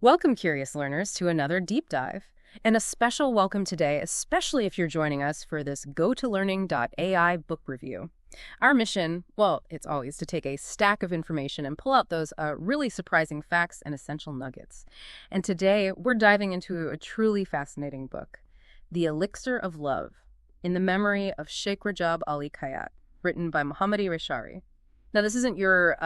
Welcome, curious learners, to another deep dive. And a special welcome today, especially if you're joining us for this GoToLearning.ai book review. Our mission, well, it's always to take a stack of information and pull out those really surprising facts and essential nuggets. And today, we're diving into a truly fascinating book, The Elixir of Love, in the memory of Shaykh Rajab Ali Khayyat, written by Muhammadi Reyshahri. Now, this isn't your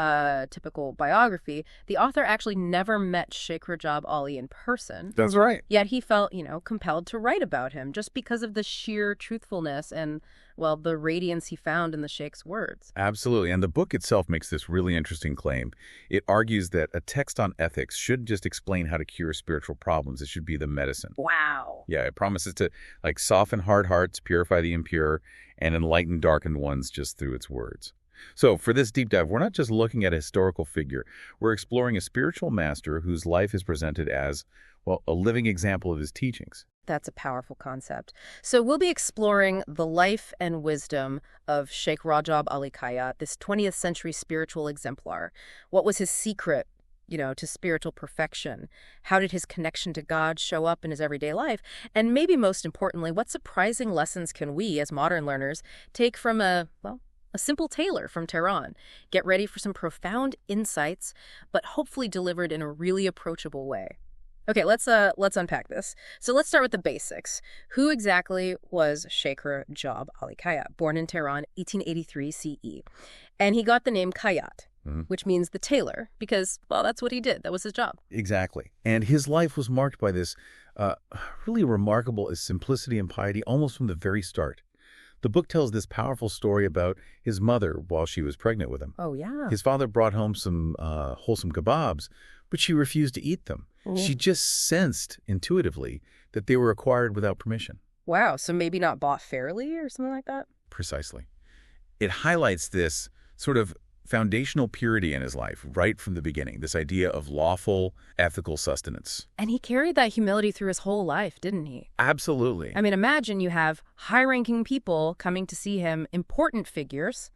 typical biography. The author actually never met Shaykh Rajab Ali in person. That's right. Yet he felt, compelled to write about him just because of the sheer truthfulness and, well, the radiance he found in the Sheikh's words. Absolutely. And the book itself makes this really interesting claim. It argues that a text on ethics shouldn't just explain how to cure spiritual problems. It should be the medicine. Wow. Yeah, it promises to soften hard hearts, purify the impure, and enlighten darkened ones just through its words. So for this deep dive, we're not just looking at a historical figure. We're exploring a spiritual master whose life is presented as, well, a living example of his teachings. That's a powerful concept. So we'll be exploring the life and wisdom of Shaykh Rajab Ali Khayyat, this 20th century spiritual exemplar. What was his secret, to spiritual perfection? How did his connection to God show up in his everyday life? And maybe most importantly, what surprising lessons can we, as modern learners, take from a simple tailor from Tehran? Get ready for some profound insights, but hopefully delivered in a really approachable way. Okay, let's unpack this. So let's start with the basics. Who exactly was Shaykh Rajab Ali Khayyat? Born in Tehran, 1883 CE. And he got the name Khayat, which means the tailor, because, well, that's what he did. That was his job. Exactly. And his life was marked by this really remarkable simplicity and piety almost from the very start. The book tells this powerful story about his mother while she was pregnant with him. Oh, yeah. His father brought home some wholesome kebabs, but she refused to eat them. She just sensed intuitively that they were acquired without permission. Wow, so maybe not bought fairly or something like that? Precisely. It highlights this sort of foundational purity in his life right from the beginning, this idea of lawful, ethical sustenance. And he carried that humility through his whole life, didn't he? Absolutely. I mean, imagine you have high-ranking people coming to see him, important figures,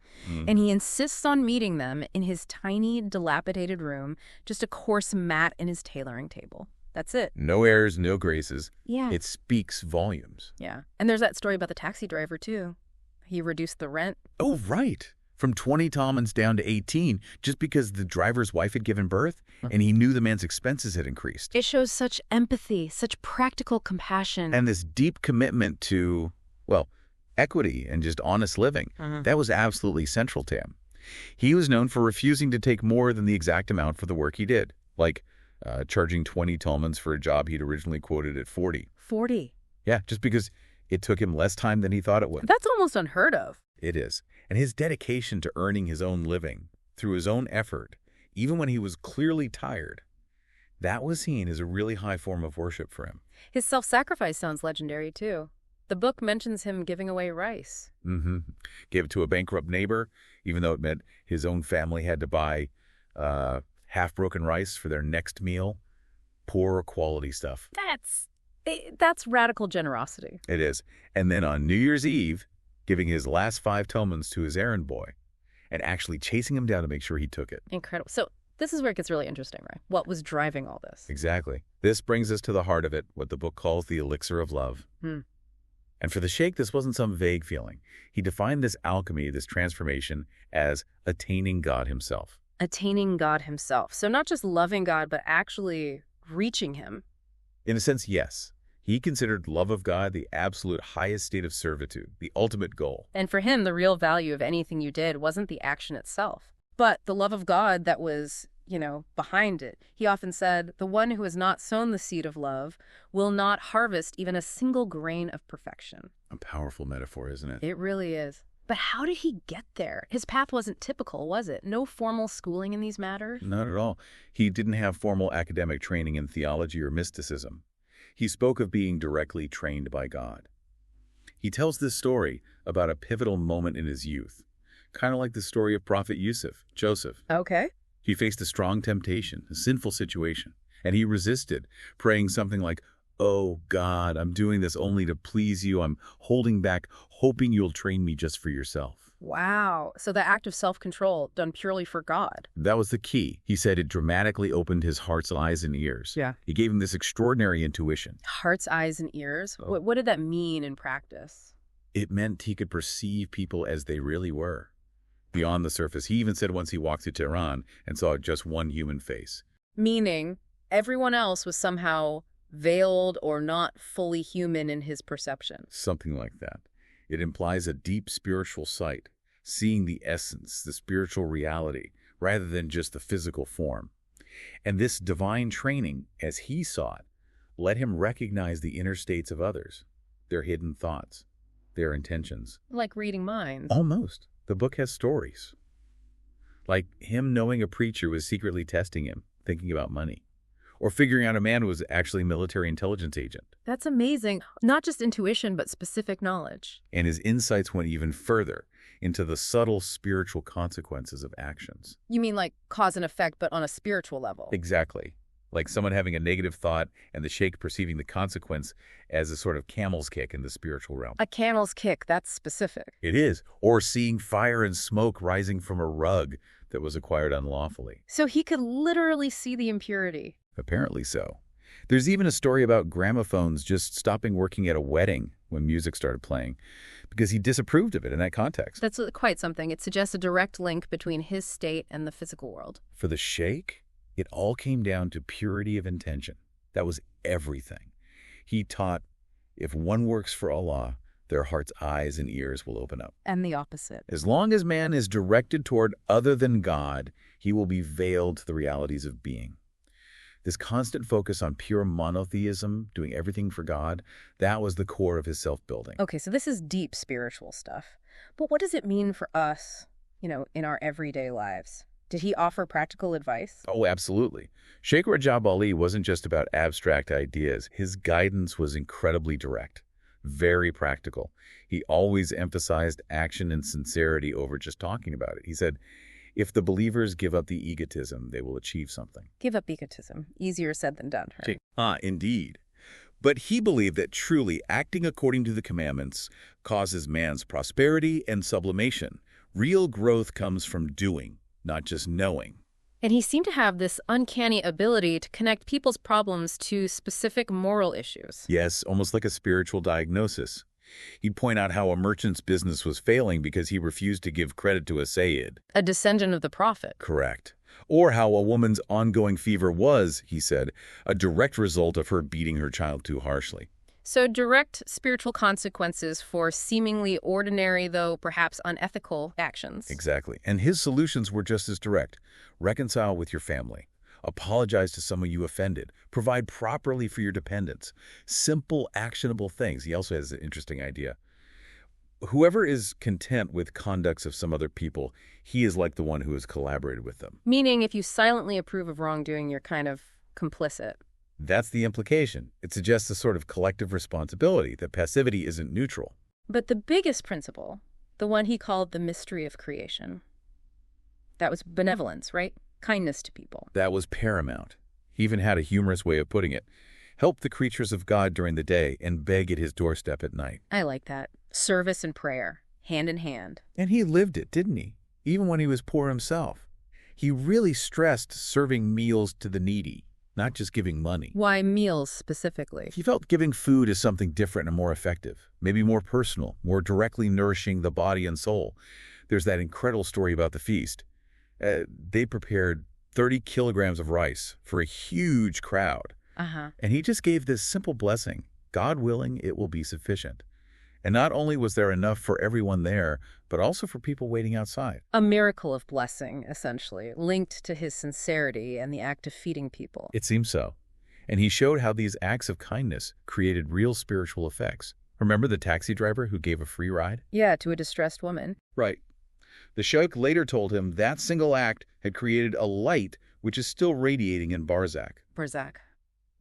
and he insists on meeting them in his tiny, dilapidated room, just a coarse mat in his tailoring table. That's it. No airs, no graces. Yeah. It speaks volumes. Yeah. And there's that story about the taxi driver, too. He reduced the rent. Oh, right. From 20 talmans down to 18, just because the driver's wife had given birth, and he knew the man's expenses had increased. It shows such empathy, such practical compassion. And this deep commitment to, well, equity and just honest living. That was absolutely central to him. He was known for refusing to take more than the exact amount for the work he did, like charging 20 talmans for a job he'd originally quoted at 40. 40? Yeah, just because it took him less time than he thought it would. That's almost unheard of. It is. And his dedication to earning his own living through his own effort, even when he was clearly tired, that was seen as a really high form of worship for him. His self-sacrifice sounds legendary, too. The book mentions him giving away rice. Gave it to a bankrupt neighbor, even though it meant his own family had to buy half-broken rice for their next meal. Poor quality stuff. That's radical generosity. It is. And then on New Year's Eve, giving his last 5 talmans to his errand boy and actually chasing him down to make sure he took it. Incredible. So this is where it gets really interesting, right? What was driving all this? Exactly. This brings us to the heart of it, what the book calls the elixir of love. And for the Shaykh, this wasn't some vague feeling. He defined this alchemy, this transformation, as attaining God himself. Attaining God himself. So not just loving God, but actually reaching him. In a sense, yes. He considered love of God the absolute highest state of servitude, the ultimate goal. And for him, the real value of anything you did wasn't the action itself, but the love of God that was, behind it. He often said, the one who has not sown the seed of love will not harvest even a single grain of perfection. A powerful metaphor, isn't it? It really is. But how did he get there? His path wasn't typical, was it? No formal schooling in these matters? Not at all. He didn't have formal academic training in theology or mysticism. He spoke of being directly trained by God. He tells this story about a pivotal moment in his youth, kind of like the story of Prophet Joseph. Okay. He faced a strong temptation, a sinful situation, and he resisted, praying something like, "Oh God, I'm doing this only to please you. I'm holding back, hoping you'll train me just for yourself." Wow. So the act of self-control done purely for God. That was the key. He said it dramatically opened his heart's eyes and ears. Yeah. It gave him this extraordinary intuition. Hearts, eyes, and ears. Oh. What did that mean in practice? It meant he could perceive people as they really were, beyond the surface. He even said once he walked to Tehran and saw just one human face. Meaning everyone else was somehow veiled or not fully human in his perception. Something like that. It implies a deep spiritual sight, seeing the essence, the spiritual reality, rather than just the physical form. And this divine training, as he saw it, let him recognize the inner states of others, their hidden thoughts, their intentions. Like reading minds. Almost. The book has stories. Like him knowing a preacher was secretly testing him, thinking about money. Or figuring out a man who was actually a military intelligence agent. That's amazing. Not just intuition, but specific knowledge. And his insights went even further into the subtle spiritual consequences of actions. You mean like cause and effect, but on a spiritual level? Exactly. Like someone having a negative thought and the sheikh perceiving the consequence as a sort of camel's kick in the spiritual realm. A camel's kick, that's specific. It is. Or seeing fire and smoke rising from a rug that was acquired unlawfully. So he could literally see the impurity. Apparently so. There's even a story about gramophones just stopping working at a wedding when music started playing because he disapproved of it in that context. That's quite something. It suggests a direct link between his state and the physical world. For the sheikh, it all came down to purity of intention. That was everything. He taught, if one works for Allah, their heart's eyes and ears will open up. And the opposite. As long as man is directed toward other than God, he will be veiled to the realities of being. This constant focus on pure monotheism, doing everything for God, that was the core of his self-building. Okay, so this is deep spiritual stuff. But what does it mean for us, in our everyday lives? Did he offer practical advice? Oh, absolutely. Shaykh Rajab Ali wasn't just about abstract ideas. His guidance was incredibly direct, very practical. He always emphasized action and sincerity over just talking about it. He said, if the believers give up the egotism, they will achieve something. Give up egotism. Easier said than done. Right? Indeed. But he believed that truly acting according to the commandments causes man's prosperity and sublimation. Real growth comes from doing, not just knowing. And he seemed to have this uncanny ability to connect people's problems to specific moral issues. Yes, almost like a spiritual diagnosis. He'd point out how a merchant's business was failing because he refused to give credit to a Sayyid. A descendant of the Prophet. Correct. Or how a woman's ongoing fever was, he said, a direct result of her beating her child too harshly. So direct spiritual consequences for seemingly ordinary, though perhaps unethical, actions. Exactly. And his solutions were just as direct. Reconcile with your family. Apologize to someone you offended. Provide properly for your dependents. Simple, actionable things. He also has an interesting idea. Whoever is content with conducts of some other people, he is like the one who has collaborated with them. Meaning if you silently approve of wrongdoing, you're kind of complicit. That's the implication. It suggests a sort of collective responsibility, that passivity isn't neutral. But the biggest principle, the one he called the mystery of creation, that was benevolence, right? Kindness to people. That was paramount. He even had a humorous way of putting it. Help the creatures of God during the day and beg at his doorstep at night. I like that. Service and prayer, hand in hand. And he lived it, didn't he? Even when he was poor himself. He really stressed serving meals to the needy, not just giving money. Why meals specifically? He felt giving food is something different and more effective, maybe more personal, more directly nourishing the body and soul. There's that incredible story about the feast. They prepared 30 kilograms of rice for a huge crowd. And he just gave this simple blessing, God willing, it will be sufficient. And not only was there enough for everyone there, but also for people waiting outside. A miracle of blessing, essentially, linked to his sincerity and the act of feeding people. It seems so. And he showed how these acts of kindness created real spiritual effects. Remember the taxi driver who gave a free ride? Yeah, to a distressed woman. Right. The sheikh later told him that single act had created a light which is still radiating in Barzakh. Barzakh.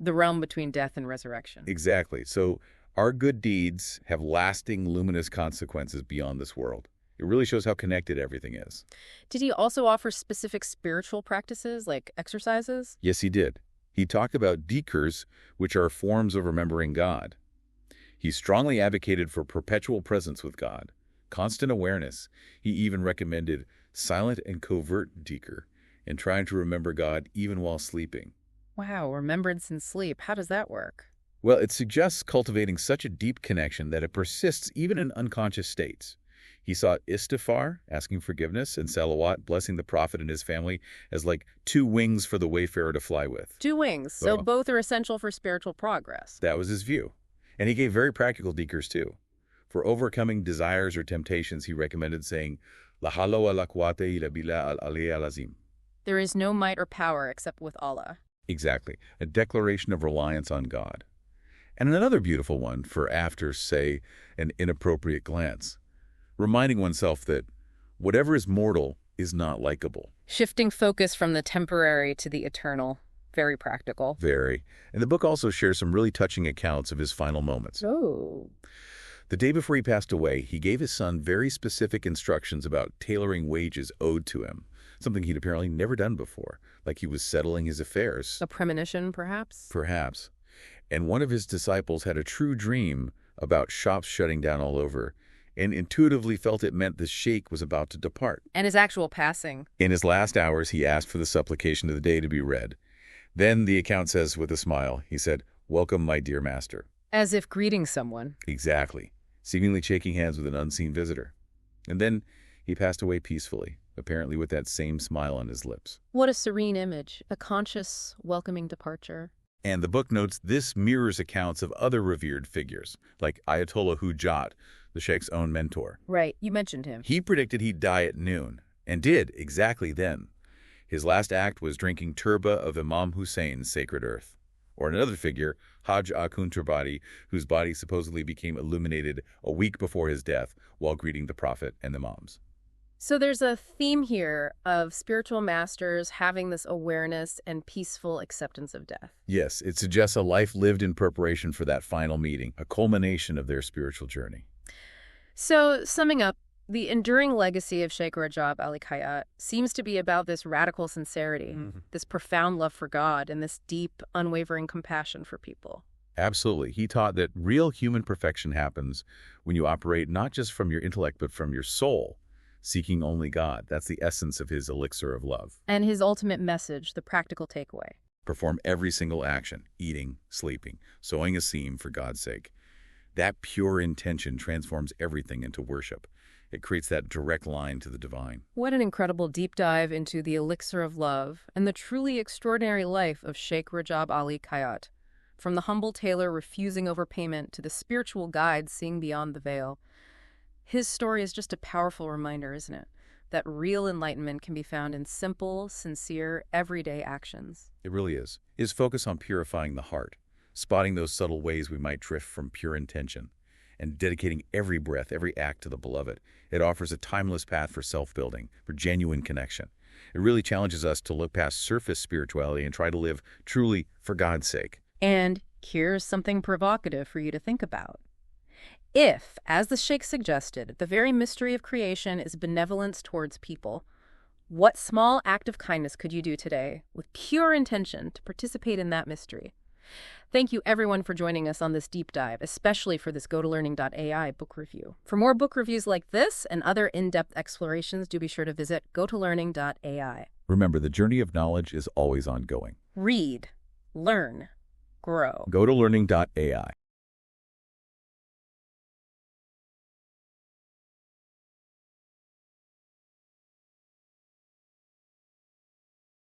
The realm between death and resurrection. Exactly. So our good deeds have lasting, luminous consequences beyond this world. It really shows how connected everything is. Did he also offer specific spiritual practices, like exercises? Yes, he did. He talked about dhikrs, which are forms of remembering God. He strongly advocated for perpetual presence with God, constant awareness. He even recommended silent and covert dhikr and trying to remember God even while sleeping. Wow, remembrance in sleep. How does that work? Well, it suggests cultivating such a deep connection that it persists even in unconscious states. He saw istighfar, asking forgiveness, and salawat, blessing the Prophet and his family, as like two wings for the wayfarer to fly with. Two wings, so Oh. both are essential for spiritual progress. That was his view. And he gave very practical dhikrs too. For overcoming desires or temptations, he recommended saying, La hawla wa la quwwata illa billah al-ali al-azim. There is no might or power except with Allah. Exactly, a declaration of reliance on God. And another beautiful one for after, say, an inappropriate glance, reminding oneself that whatever is mortal is not likable. Shifting focus from the temporary to the eternal. Very practical. Very. And the book also shares some really touching accounts of his final moments. Oh. The day before he passed away, he gave his son very specific instructions about tailoring wages owed to him, something he'd apparently never done before, like he was settling his affairs. A premonition, perhaps? Perhaps. And one of his disciples had a true dream about shops shutting down all over, and intuitively felt it meant the sheikh was about to depart. And his actual passing. In his last hours, he asked for the supplication of the day to be read. Then, the account says with a smile, he said, "Welcome, my dear master." As if greeting someone. Exactly, seemingly shaking hands with an unseen visitor. And then he passed away peacefully, apparently with that same smile on his lips. What a serene image. A conscious, welcoming departure. And the book notes this mirrors accounts of other revered figures, like Ayatollah Hujat, the Sheikh's own mentor. Right, you mentioned him. He predicted he'd die at noon, and did exactly then. His last act was drinking turba of Imam Hussein's sacred earth. Or another figure, Hajj Akun Turbati, whose body supposedly became illuminated a week before his death while greeting the Prophet and the Imams. So there's a theme here of spiritual masters having this awareness and peaceful acceptance of death. Yes, it suggests a life lived in preparation for that final meeting, a culmination of their spiritual journey. So, summing up, the enduring legacy of Shaykh Rajab Ali Khayyat seems to be about this radical sincerity, this profound love for God, and this deep, unwavering compassion for people. Absolutely. He taught that real human perfection happens when you operate not just from your intellect, but from your soul, seeking only God. That's the essence of his elixir of love. And his ultimate message, the practical takeaway. Perform every single action, eating, sleeping, sewing a seam for God's sake. That pure intention transforms everything into worship. It creates that direct line to the divine. What an incredible deep dive into the elixir of love and the truly extraordinary life of Shaykh Rajab Ali Khayyat. From the humble tailor refusing overpayment to the spiritual guide seeing beyond the veil. His story is just a powerful reminder, isn't it? That real enlightenment can be found in simple, sincere, everyday actions. It really is. His focus on purifying the heart, spotting those subtle ways we might drift from pure intention, and dedicating every breath, every act to the beloved. It offers a timeless path for self-building, for genuine connection. It really challenges us to look past surface spirituality and try to live truly for God's sake. And here's something provocative for you to think about. If, as the Sheikh suggested, the very mystery of creation is benevolence towards people, what small act of kindness could you do today with pure intention to participate in that mystery? Thank you, everyone, for joining us on this deep dive, especially for this GoToLearning.ai book review. For more book reviews like this and other in-depth explorations, do be sure to visit GoToLearning.ai. Remember, the journey of knowledge is always ongoing. Read, learn, grow. GoToLearning.ai.